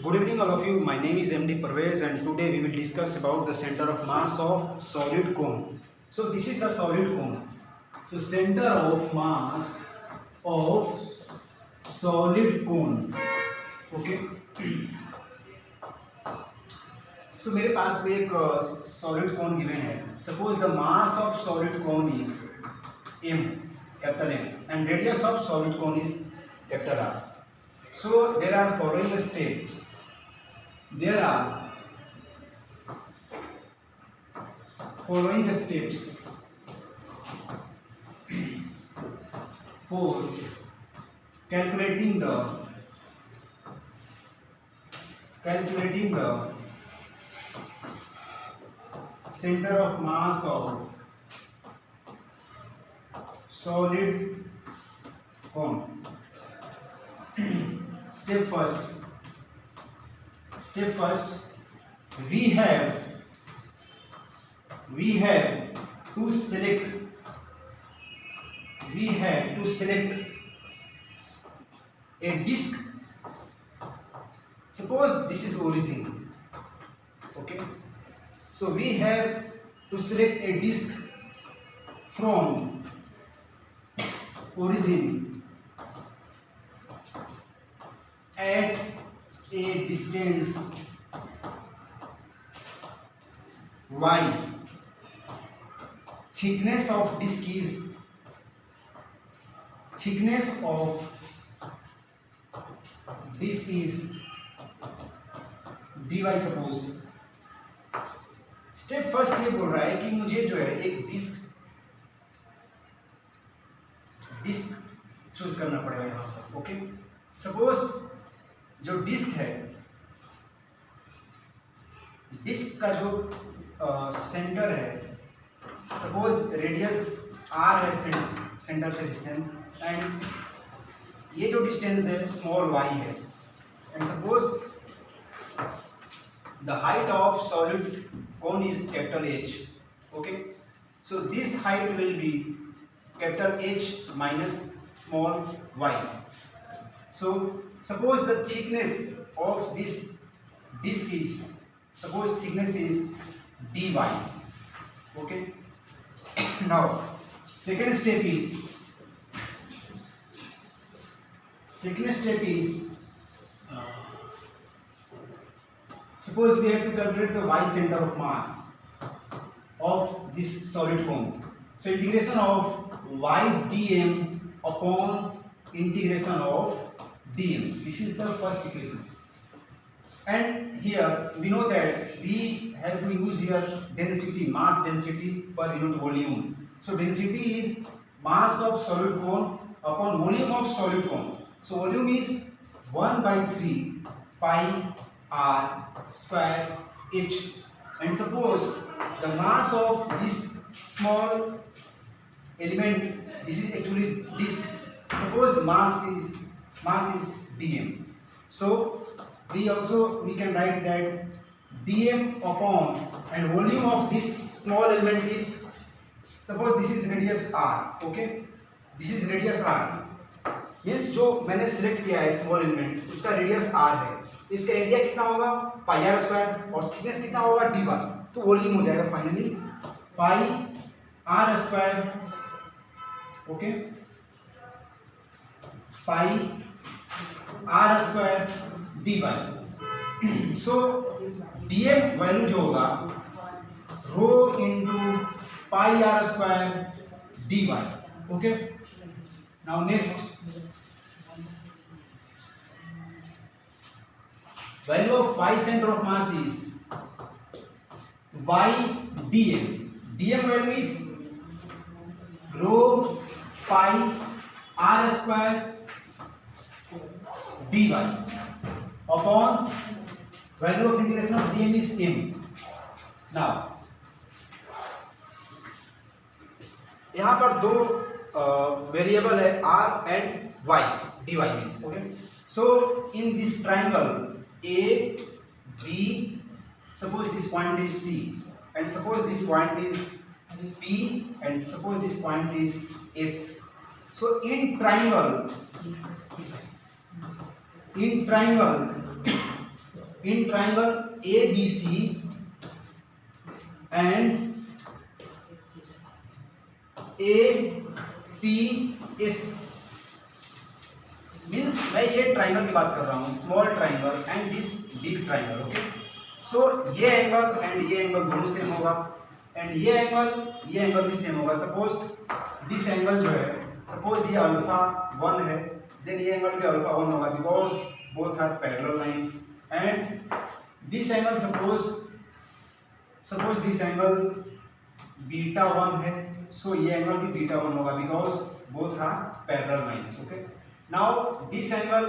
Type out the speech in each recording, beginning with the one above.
Good evening, all of you. My name is MD Parvez, and today we will discuss about the center of mass of solid cone. So this is the solid cone. So center of mass of solid cone. Okay. So मेरे पास में एक solid cone given है. Suppose the mass of solid cone is m, capital M, and radius of solid cone is capital R. So there are following steps. There are following steps for calculating the center of mass of solid cone. Step first, we have to select a disk. Suppose this is origin. Okay, so we have to select a disk from origin at a distance y. Thickness of disk is dy. Suppose step first ये बोल रहा है कि मुझे जो है एक disc choose करना पड़ेगा यहाँ पर. ओके, सपोज जो डिस्क है, डिस्क का जो सेंटर है, सपोज रेडियस r है सेंटर से डिस्टेंस, एंड ये जो डिस्टेंस है स्मॉल y है, and suppose the height of solid cone is capital H. Okay, so this height will be capital H minus small y. So suppose the thickness of this disk is, suppose thickness is dy. Okay, now second step is suppose we have to calculate the y center of mass of this solid cone. So integration of y dm upon integration of dm. This is the first equation. And here we know that we have to use here density, mass density per unit volume. So density is mass of solid cone upon volume of solid cone. So volume is 1/3 pi r square h, and suppose the mass of this small element, this is actually disk, suppose mass is dm. So we can write that dm upon, and volume of this small element is, suppose this is radius r. Okay, this is radius r, means जो मैंने select किया है small element, उसका radius r है, इसका area कितना होगा pi r square, और थिकनेस कितना होगा dy. तो वॉल्यूम हो जाएगा finally pi r square. Okay, pi r square dy. So dm value जो होगा rho into pi r square dy. Okay, now next value of y center of mass is y dm. dm value is rho pi r square dy upon value of integration of dm is m. now यहाँ पर दो variable है r and y, dy means. Okay, so in this triangle A, B, suppose this point is C, and suppose this point is P, and suppose this point is S. So in triangle in triangle ABC and APS means मैं ये triangle की बात कर रहा हूँ, small triangle and this big triangle. Okay, so ये angle and ये angle दोनों सेम होगा एंड ये एंगल भी सेम होगा। सपोज दिस एंगल जो है, सपोज ये अल्फा 1 है, देन ये एंगल भी अल्फा 1 होगा because both are parallel line and this angle suppose this angle beta 1 है, सो ये एंगल भी बीटा 1 होगा because both are parallel lines. Okay, now this angle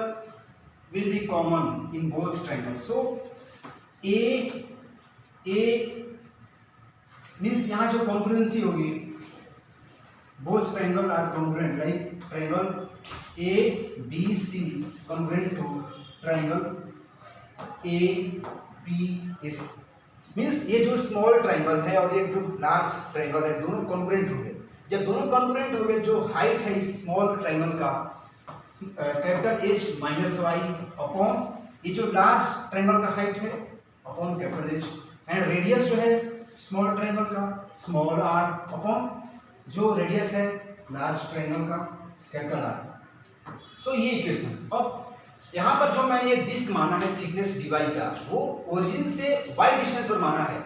will be common in both triangles, so a means यहाँ जो congruency होगी, both triangle are congruent, like triangle ABC congruent to triangle APS means ये जो small triangle है और ये जो large triangle है दोनों congruent हो गए। जब दोनों congruent हो गए, जो height है इस small triangle का capital H minus Y upon ये जो लार्ज ट्रायंगल का हाइट है upon capital H and radius जो है स्मॉल ट्रायंगल का स्मॉल r अपॉन जो रेडियस है लार्ज ट्रायंगल का कैपिटल R। सो ये इक्वेशन। अब यहाँ पर जो मैंने एक डिस्क माना है थिकनेस dy का, वो ओरिजिन से y डिस्टेंस पर माना है।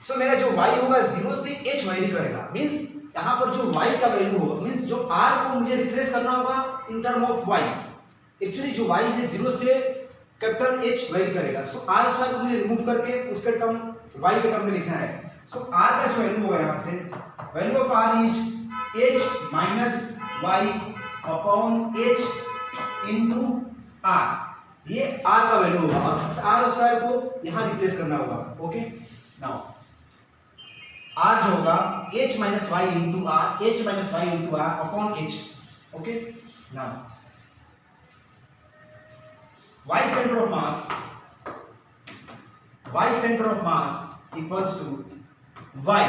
सो मेरा जो y होगा 0 से h वेरी करेगा, मींस यहाँ पर जो y का वैल्यू होगा, मींस जो r को मुझे रिप्लेस करना होगा in term of y। Actually जो y है 0 से कैपिटल H वेरी करेगा, सो r स्क्वायर को मुझे रिमूव करके उसके टर्म y के टर्म में लिखना है। सो r का जो वैल्यू होगा यहाँ से, value of r is h minus y upon h into r। ये r का वैल्यू होगा और इस r स्क्वायर को यहाँ रिप्लेस करना होगा। ओके, नाउ r जो होगा h minus Y into R, h minus Y into R upon h। Okay, now y center of mass equals to y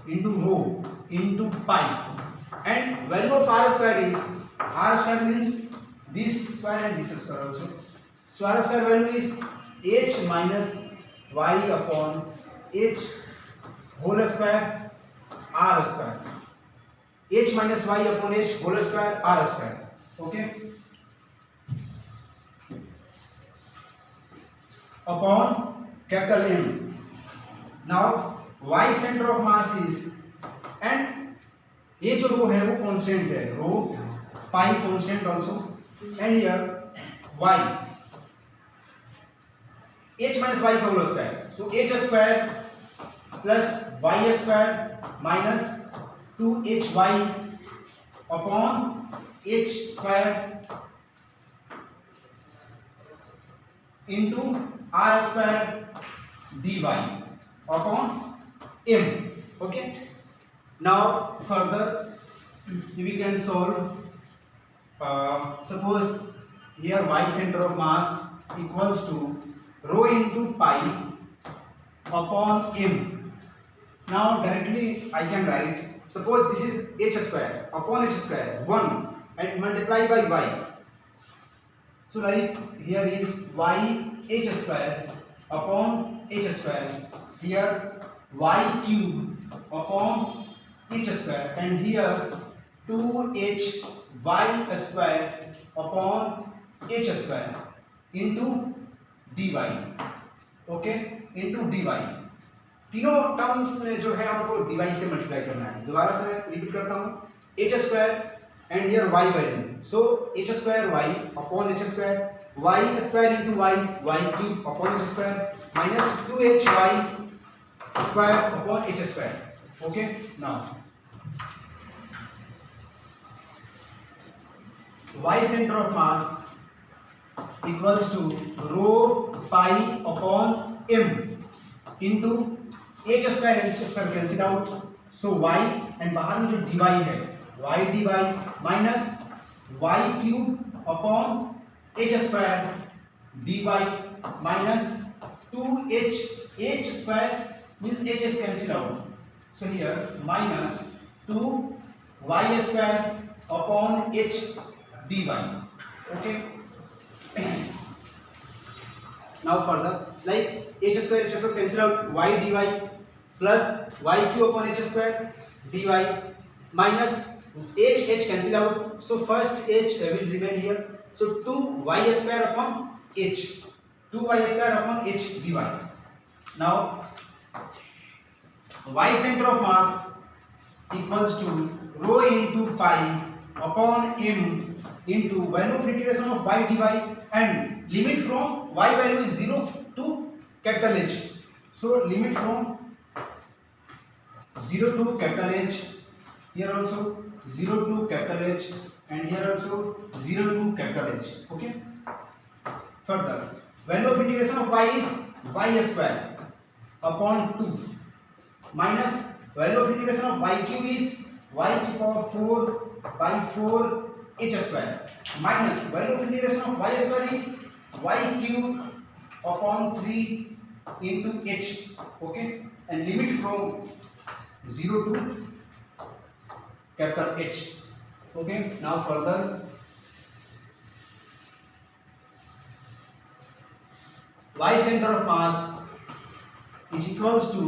into rho into pi and value of r square is, r square means this square and this square also, so r square value is h minus y upon h whole square r square, h minus y upon h whole square r square। okay, upon capital M। now y center of mass is, and ये जो रो है वो constant है, rho pi constant also and here y h minus y का whole square, so h square plus y square minus 2hy upon h square into r square dy upon m। Okay, now further we can solve, suppose here y center of mass equals to rho into pi upon m। now directly I can write, suppose this is h square upon h square 1 and multiply by y, so like here is y h square upon h square, here y cube upon h square and here 2h y square upon h square into dy। Okay, into dy, तीनों terms में जो है हमको dy से multiply करना है। दोबारा से मैं रिपीट करता हूँ, h square and here y value, so h square y upon h square, y square into y cube upon h square minus 2hy square upon h square. Okay, now y center of mass equals to rho pi upon m into h square and h square cancel out, so y and बाहर में जो dy है y dy minus y cube upon h square dy minus 2h h square means h is cancelled out, so here minus 2y square upon h dy। okay, Now further, like h square cancel out, y dy plus yq upon h square dy minus h cancel out. So first h will remain here. So 2y square upon h, 2y square upon h dy. Now y center of mass equals to rho into pi upon m into value of integration of y dy, and limit from y value is 0 to capital H. So limit from 0 to capital H, here also 0 to capital H, and here also 0 to capital H. Okay. Further, value of integration of y is y square upon 2 minus value of integration of y cube is y to the power 4 by 4 h square minus value of integration of y square is y cube upon 3 into h. Okay, and limit from 0 to capital H. Okay, now further, y center of mass is equals to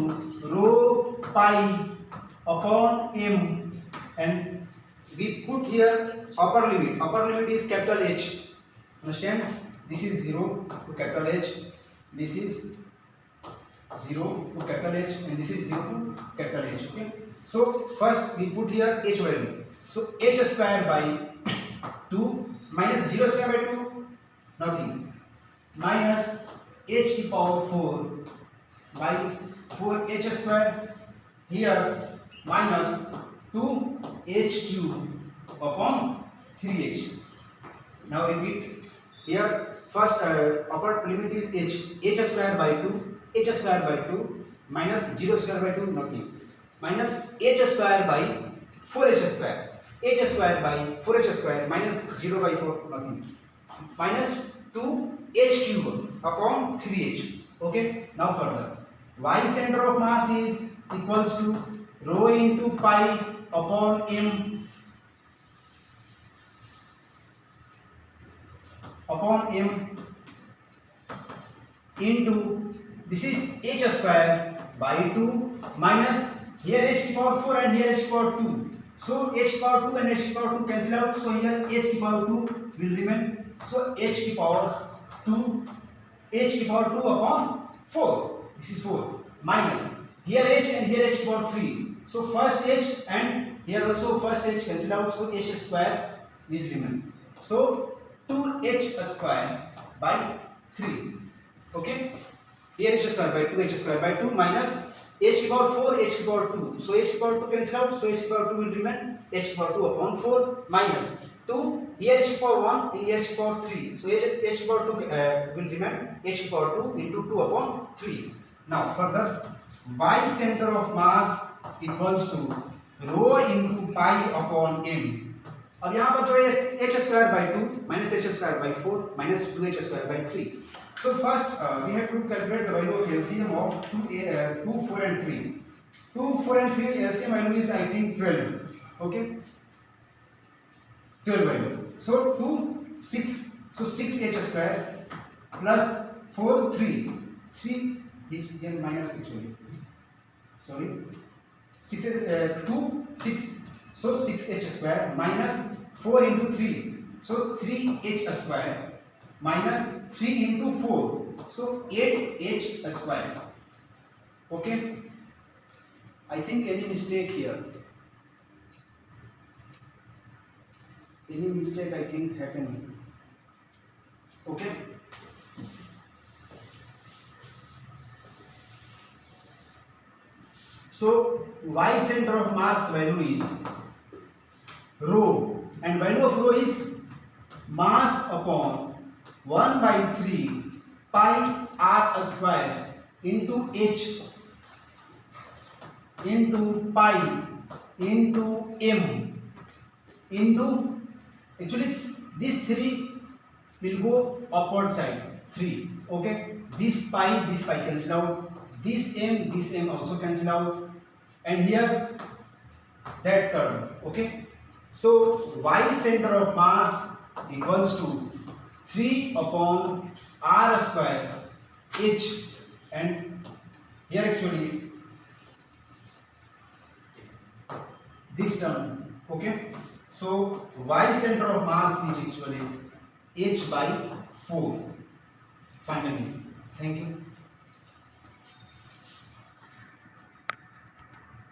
rho pi upon m, and we put here upper limit. Upper limit is capital H. Understand? This is 0 to capital H, this is 0 to capital H, and this is 0 to capital H. Okay, so first we put here h value. So h square by 2 minus 0 square by 2 nothing, minus h to the power 4 by 4 h square, here minus 2 h cube upon 3h. Now repeat here. First upper limit is h square by 2, h square by 2 minus 0 square by 2 nothing, minus h square by 4h square, h square by 4h square minus 0 by 4 nothing, minus 2h cube upon 3h. Okay, now further, y center of mass is equals to rho into pi upon m into, this is h square by 2 minus here h to the power 4 and here h to the power 2. So h to the power 2 and h to the power 2 cancel out. So here h to the power 2 will remain. So h to the power 2, h to the power 2 upon 4. This is 4 minus here h and here h to the power 3. So first h and here also first h cancel out. So h square will remain. So 2h square by 3. Okay, here h square by 2, h square by 2 minus h to the power 4, h to the power 2. So h to the power 2 cancel out. So h to the power 2 will remain, h to the power 2 upon 4 minus 2 here h to the power 1 and here h to the power 3. So h to the power 2 will remain, h to the power 2 into 2 upon 3. Now further, y center of mass equals to rho into pi upon m. अब यहाँ पर जो है h square by 2 minus h square by 4 minus 2h square by 3. So first we have to calculate the value of LCM of 2, 4 and 3. 2, 4 and 3 LCM value is I think 12. Okay, 12 value. So 2, 6. So 6h square plus 4, 3. 3 is here minus 6 value. Sorry, 6 2, 6. So 6h square minus 4 into 3. So 3h square minus 3 into 4. So 8h square. Okay. I think any mistake here. Any mistake I think happened. Okay. So y center of mass value is rho, and value of rho is mass upon 1 by 3 pi r square into h into pi into m into, actually this 3 will go upward side 3. Okay, this pi cancel out, this m also cancel out, and here that term. Okay, so y center of mass equals to 3 upon r square h, and here actually this term. Okay, so y center of mass is actually h by 4 finally. Thank you.